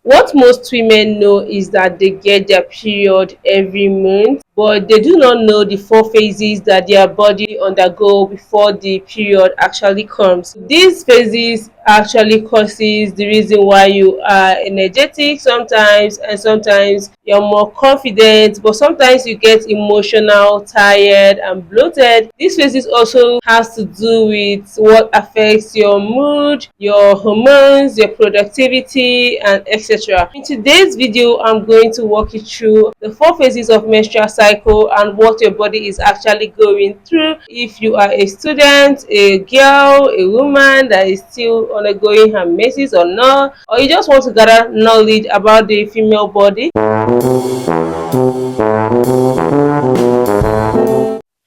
What most women know is that they get their period every month, but they do not know the 4 phases that their body undergo before the period actually comes. These phases actually causes the reason why you are energetic sometimes, and sometimes you're more confident, but sometimes you get emotional, tired and bloated. These phases also has to do with what affects your mood, your hormones, your productivity and etc. In today's video, I'm going to walk you through the 4 phases of menstrual cycle and what your body is actually going through. If you are a student, a girl, a woman that is still undergoing her menses or not, or you just want to gather knowledge about the female body.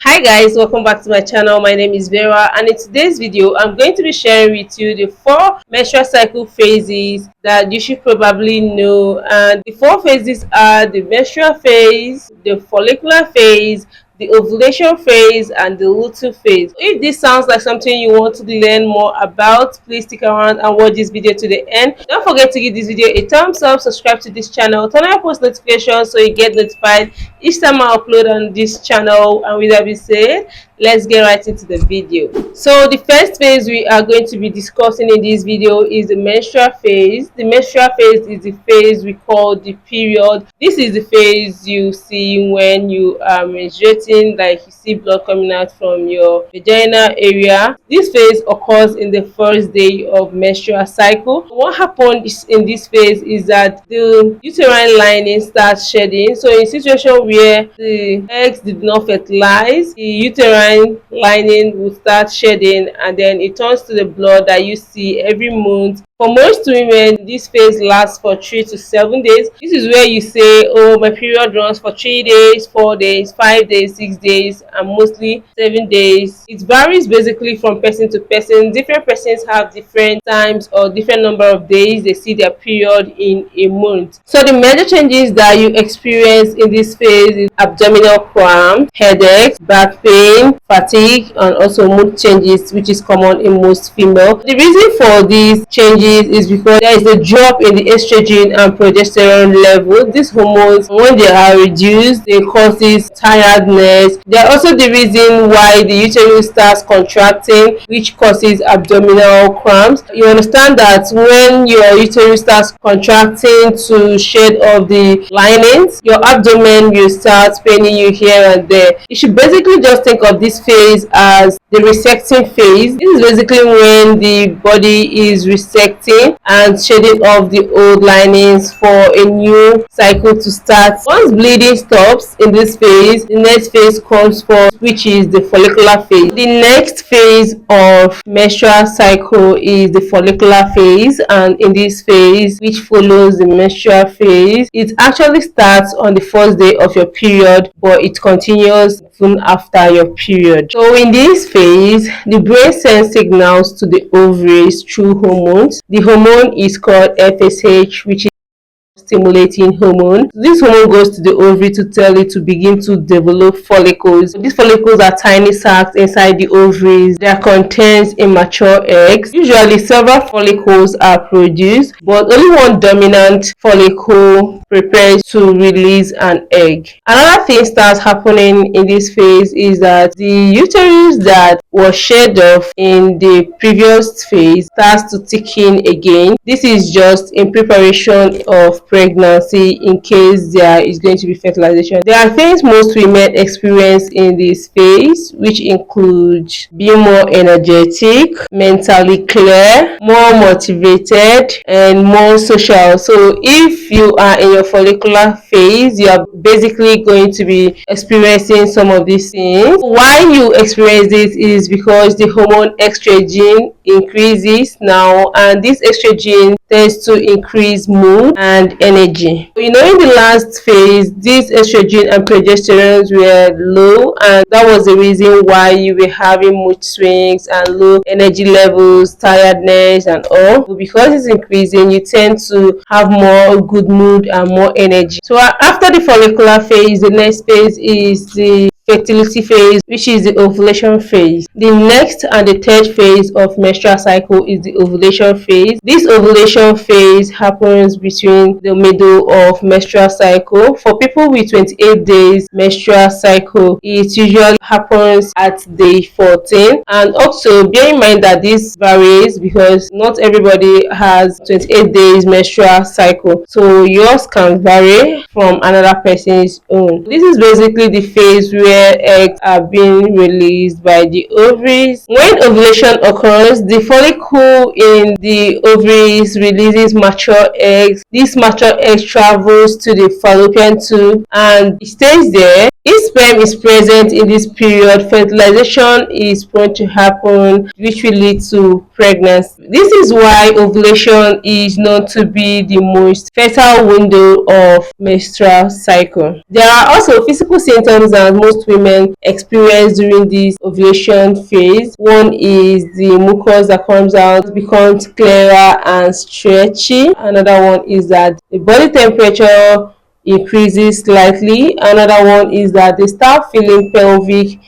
Hi guys, welcome back to my channel. My name is Vera, and in today's video I'm going to be sharing with you the 4 menstrual cycle phases that you should probably know. And the 4 phases are the menstrual phase, the follicular phase, the ovulation phase and the luteal phase. If this sounds like something you want to learn more about, please stick around and watch this video to the end. Don't forget to give this video a thumbs up, subscribe to this channel, turn on post notifications so you get notified each time I upload on this channel. And with that being said, let's get right into the video. So the first phase we are going to be discussing in this video is the menstrual phase. The menstrual phase is the phase we call the period. This is the phase you see when you are menstruating, like you see blood coming out from your vagina area. This phase occurs in the first day of menstrual cycle. What happens in this phase is that the uterine lining starts shedding. So in a situation where the eggs did not fertilize, the uterine lining will start shedding, and then it turns to the blood that you see every month. For most women, this phase lasts for 3 to 7 days. This is where you say, oh, my period runs for 3 days, 4 days, 5 days, 6 days, and mostly 7 days. It varies basically from person to person. Different persons have different times or different number of days they see their period in a month. So the major changes that you experience in this phase is abdominal cramp, headache, back pain, fatigue, and also mood changes, which is common in most females. The reason for these changes is because there is a drop in the estrogen and progesterone level. These hormones, when they are reduced, they cause this tiredness. They are also the reason why the uterus starts contracting, which causes abdominal cramps. You understand that when your uterus starts contracting to shed off the linings, your abdomen will start paining you here and there. You should basically just think of this phase as the resecting phase. This is basically when the body is resecting and shedding off the old linings for a new cycle to start. Once bleeding stops in this phase, the next phase comes for, which is the follicular phase. The next phase of menstrual cycle is the follicular phase, and in this phase, which follows the menstrual phase, it actually starts on the first day of your period, but it continues soon after your period. So in this phase, the brain sends signals to the ovaries through hormones. The hormone is called FSH, which is stimulating hormone. This hormone goes to the ovary to tell it to begin to develop follicles. These follicles are tiny sacs inside the ovaries that contains immature eggs. Usually several follicles are produced, but only one dominant follicle prepares to release an egg. Another thing starts happening in this phase is that the uterus that was shed off in the previous phase starts to thicken again. This is just in preparation of pregnancy in case there is going to be fertilization. There are things most women experience in this phase, which include being more energetic, mentally clear, more motivated, and more social. So if you are in your follicular phase, you are basically going to be experiencing some of these things. Why you experience this is because the hormone estrogen increases now, and this estrogen tends to increase mood and energy. In the last phase, this estrogen and progesterone were low, and that was the reason why you were having mood swings and low energy levels, tiredness and all. But because it's increasing, you tend to have more good mood and more energy. So after the follicular phase, the next phase is the fertility phase, which is the ovulation phase. The next and the third phase of menstrual cycle is the ovulation phase. This ovulation phase happens between the middle of menstrual cycle. For people with 28 days menstrual cycle, it usually happens at day 14. And also bear in mind that this varies because not everybody has 28 days menstrual cycle, so yours can vary from another person's own. This is basically the phase where eggs are being released by the ovaries. When ovulation occurs, the follicle in the ovaries releases mature eggs. This mature egg travels to the fallopian tube and it stays there. If sperm is present in this period, fertilization is prone to happen, which will lead to pregnancy. This is why ovulation is known to be the most fertile window of menstrual cycle. There are also physical symptoms that most women experience during this ovulation phase. One is the mucus that comes out becomes clearer and stretchy. Another one is that the body temperature increases slightly. Another one is that they start feeling pelvic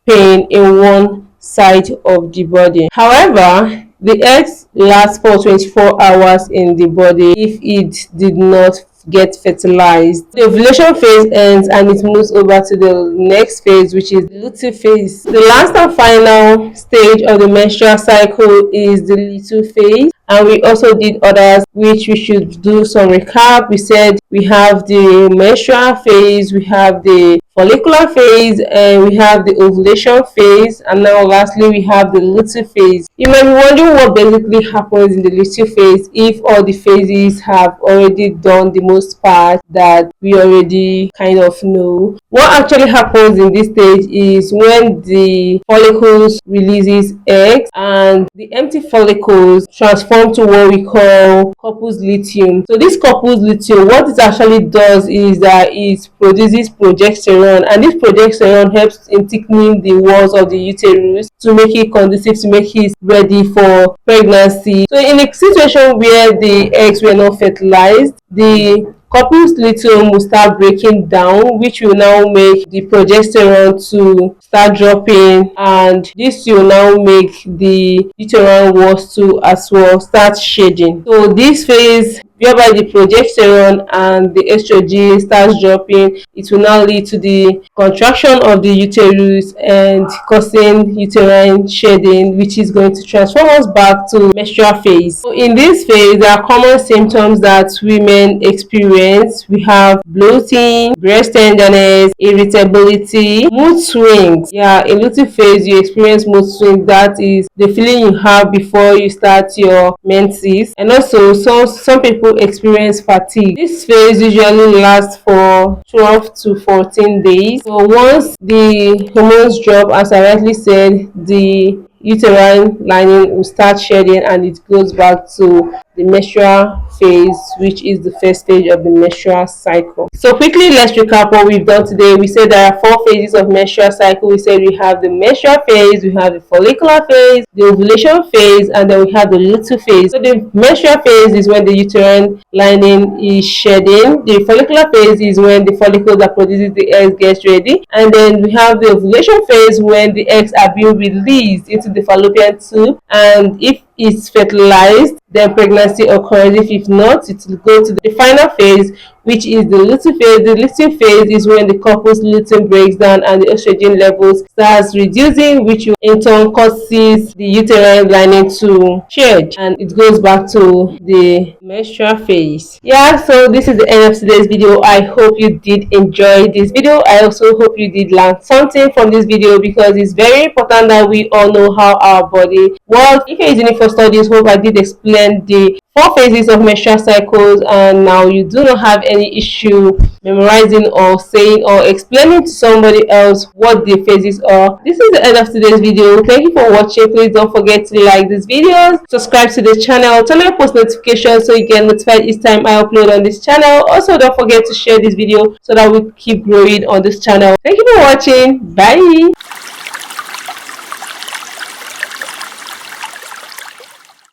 pain in one side of the body. However, the eggs last for 24 hours in the body if it did not get fertilized. The ovulation phase ends and it moves over to the next phase, which is the luteal phase. The last and final stage of the menstrual cycle is the luteal phase, and we also did others which we should do some recap. We said we have the menstrual phase, we have the follicular phase, and we have the ovulation phase, and now lastly we have the luteal phase. You might be wondering what basically happens in the luteal phase if all the phases have already done the most part that we already kind of know. What actually happens in this stage is when the follicles releases eggs and the empty follicles transform to what we call corpus luteum. So this corpus luteum, what it actually does is that it produces progesterone, and this progesterone helps in thickening the walls of the uterus to make it conducive, to make it ready for pregnancy. So in a situation where the eggs were not fertilized, the corpus luteum will start breaking down, which will now make the progesterone to start dropping, and this will now make the uterine walls to as well start shading. So this phase whereby the progesterone and the estrogen starts dropping, it will now lead to the contraction of the uterus and causing uterine shedding, which is going to transform us back to menstrual phase. So in this phase, there are common symptoms that women experience. We have bloating, breast tenderness, irritability, mood swings. Yeah, in luteal phase you experience mood swings. That is the feeling you have before you start your menses. And also some people experience fatigue. This phase usually lasts for 12 to 14 days. So once the hormones drop, as I rightly said, the uterine lining will start shedding and it goes back to the menstrual phase, which is the first stage of the menstrual cycle. So quickly, let's recap what we've done today. We said there are 4 phases of menstrual cycle. We said we have the menstrual phase, we have the follicular phase, the ovulation phase, and then we have the luteal phase. So the menstrual phase is when the uterine lining is shedding. The follicular phase is when the follicle that produces the eggs gets ready, and then we have the ovulation phase when the eggs are being released into the fallopian tube, and if it's fertilized, then pregnancy occurs. If not, it will go to the final phase, which is the luteal phase. The luteal phase is when the corpus luteum breaks down and the estrogen levels starts reducing, which in turn causes the uterine lining to change, and it goes back to the menstrual phase. Yeah, so this is the end of today's video. I hope you did enjoy this video. I also hope you did learn something from this video, because it's very important that we all know how our body works. If you're using it for studies, hope I did explain the 4 phases of menstrual cycles, and now you do not have any issue memorizing or saying or explaining to somebody else what the phases are. This is the end of today's video. Thank you for watching. Please don't forget to like this video, subscribe to the channel, turn on post notifications so you get notified each time I upload on this channel. Also, don't forget to share this video so that we keep growing on this channel. Thank you for watching. Bye.